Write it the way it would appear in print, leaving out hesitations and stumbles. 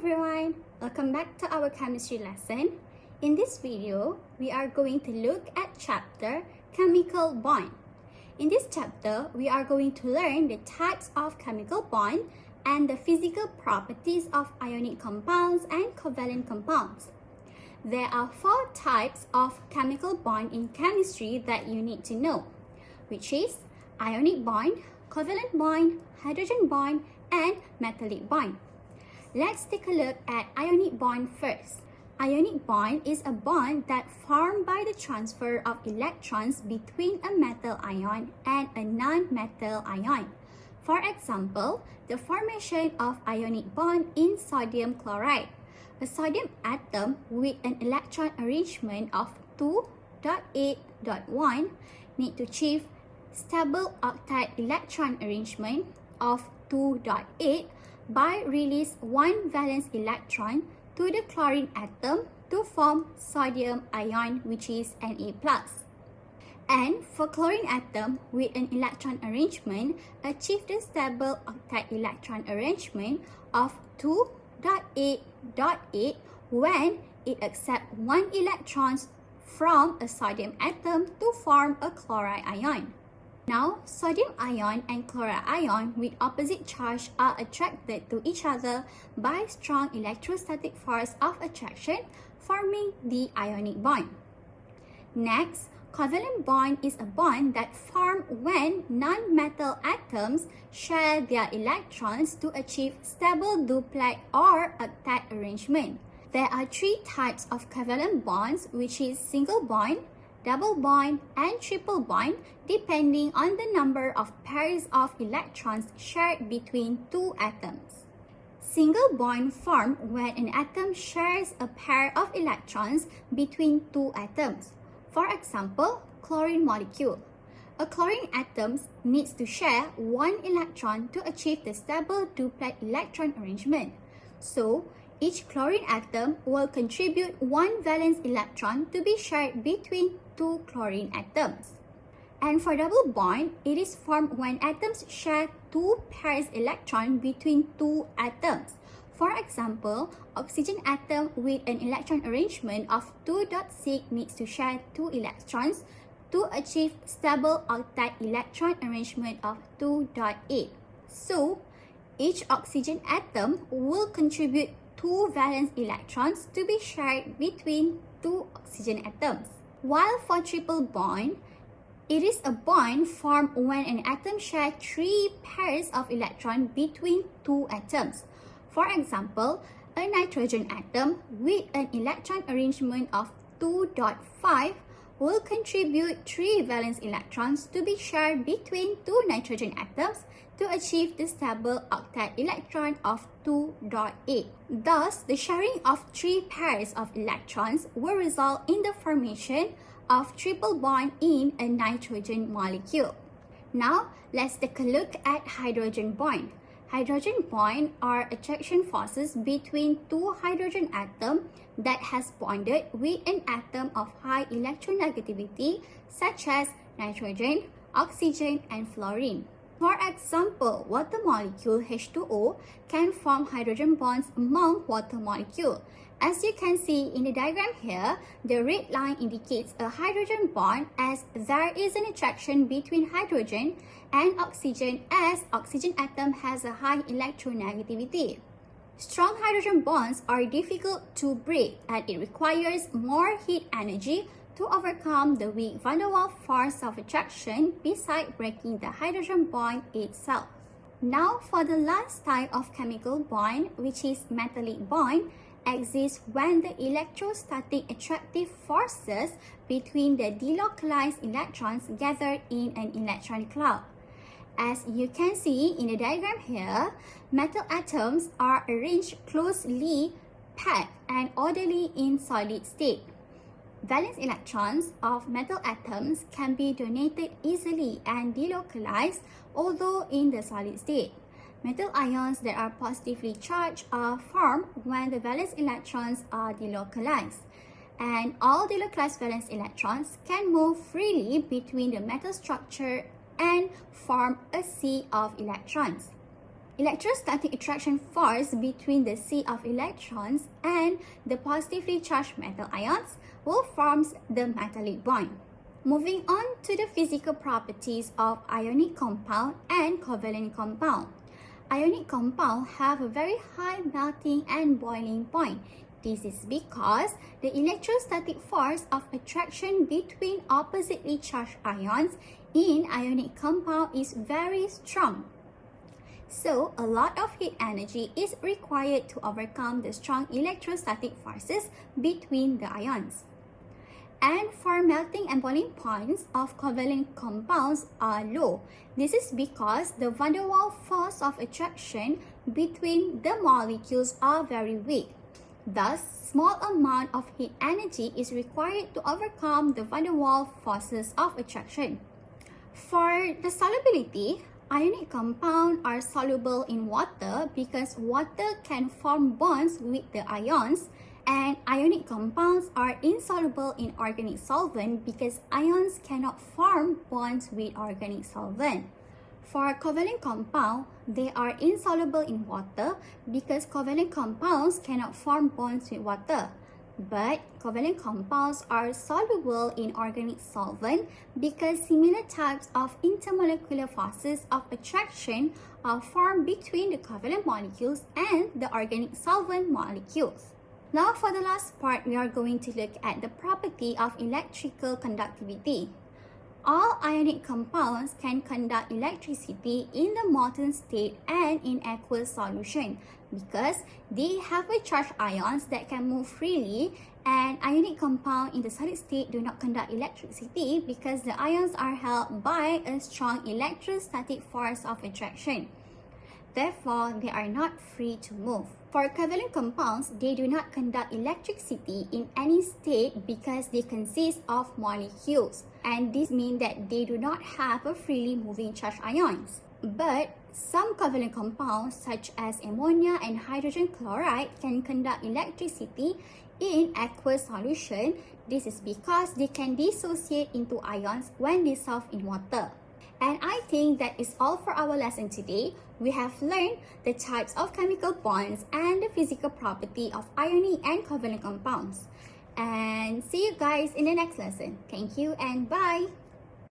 everyone, welcome back to our chemistry lesson. In this video, we are going to look at chapter Chemical Bond. In this chapter, we are going to learn the types of chemical bond and the physical properties of ionic compounds and covalent compounds. There are 4 types of chemical bond in chemistry that you need to know, which is ionic bond, covalent bond, hydrogen bond, and metallic bond. Let's take a look at ionic bond first. Ionic bond is a bond that formed by the transfer of electrons between a metal ion and a non-metal ion. For example, the formation of ionic bond in sodium chloride. A sodium atom with an electron arrangement of 2.8.1 need to achieve stable octet electron arrangement of 2.8 by release one valence electron to the chlorine atom to form sodium ion, which is Na+. And for chlorine atom with an electron arrangement, achieve the stable octet electron arrangement of 2.8.8 when it accepts one electron from a sodium atom to form a chloride ion. Now, sodium ion and chloride ion with opposite charge are attracted to each other by strong electrostatic force of attraction, forming the ionic bond. Next, covalent bond is a bond that forms when non-metal atoms share their electrons to achieve stable duplex or octet arrangement. There are 3 types of covalent bonds, which is single bond, double bond, and triple bond, depending on the number of pairs of electrons shared between 2 atoms. Single bond form when an atom shares a pair of electrons between 2 atoms. For example, chlorine molecule. A chlorine atom needs to share one electron to achieve the stable duplex electron arrangement. So, each chlorine atom will contribute one valence electron to be shared between 2 chlorine atoms. And for double bond, it is formed when atoms share 2 pairs electron between 2 atoms. For example, oxygen atom with an electron arrangement of 2.6 needs to share 2 electrons to achieve stable octet electron arrangement of 2.8. So, each oxygen atom will contribute 2 valence electrons to be shared between 2 oxygen atoms. While for triple bond, it is a bond formed when an atom shares 3 pairs of electrons between 2 atoms. For example, a nitrogen atom with an electron arrangement of 2.5 will contribute 3 valence electrons to be shared between 2 nitrogen atoms to achieve the stable octet electron of 2.8. Thus, the sharing of 3 pairs of electrons will result in the formation of triple bond in a nitrogen molecule. Now, let's take a look at hydrogen bond. Hydrogen bond are attraction forces between 2 hydrogen atoms that has bonded with an atom of high electronegativity such as nitrogen, oxygen, and fluorine. For example, water molecule H2O can form hydrogen bonds among water molecules. As you can see in the diagram here, the red line indicates a hydrogen bond as there is an attraction between hydrogen and oxygen as oxygen atom has a high electronegativity. Strong hydrogen bonds are difficult to break and it requires more heat energy to overcome the weak van der Waals force of attraction besides breaking the hydrogen bond itself. Now for the last type of chemical bond, which is metallic bond, exists when the electrostatic attractive forces between the delocalized electrons gather in an electron cloud. As you can see in the diagram here, metal atoms are arranged closely packed and orderly in solid state. Valence electrons of metal atoms can be donated easily and delocalized, although in the solid state. Metal ions that are positively charged are formed when the valence electrons are delocalized. And all delocalized valence electrons can move freely between the metal structure and form a sea of electrons. Electrostatic attraction force between the sea of electrons and the positively charged metal ions will form the metallic bond. Moving on to the physical properties of ionic compound and covalent compound. Ionic compounds have a very high melting and boiling point. This is because the electrostatic force of attraction between oppositely charged ions in ionic compound is very strong. So, a lot of heat energy is required to overcome the strong electrostatic forces between the ions. And for melting and boiling points of covalent compounds are low. This is because the van der Waals force of attraction between the molecules are very weak. Thus, small amount of heat energy is required to overcome the van der Waals forces of attraction. For the solubility, ionic compounds are soluble in water because water can form bonds with the ions, and ionic compounds are insoluble in organic solvent because ions cannot form bonds with organic solvent. For covalent compounds, they are insoluble in water because covalent compounds cannot form bonds with water. But covalent compounds are soluble in organic solvent because similar types of intermolecular forces of attraction are formed between the covalent molecules and the organic solvent molecules. Now for the last part, we are going to look at the property of electrical conductivity. All ionic compounds can conduct electricity in the molten state and in aqueous solution because they have a charged ions that can move freely, and ionic compounds in the solid state do not conduct electricity because the ions are held by a strong electrostatic force of attraction. Therefore, they are not free to move. For covalent compounds, they do not conduct electricity in any state because they consist of molecules, and this means that they do not have a freely moving charged ions. But some covalent compounds such as ammonia and hydrogen chloride can conduct electricity in aqueous solution. This is because they can dissociate into ions when dissolved in water. And I think that is all for our lesson today. We have learned the types of chemical bonds and the physical property of ionic and covalent compounds. And see you guys in the next lesson. Thank you and bye!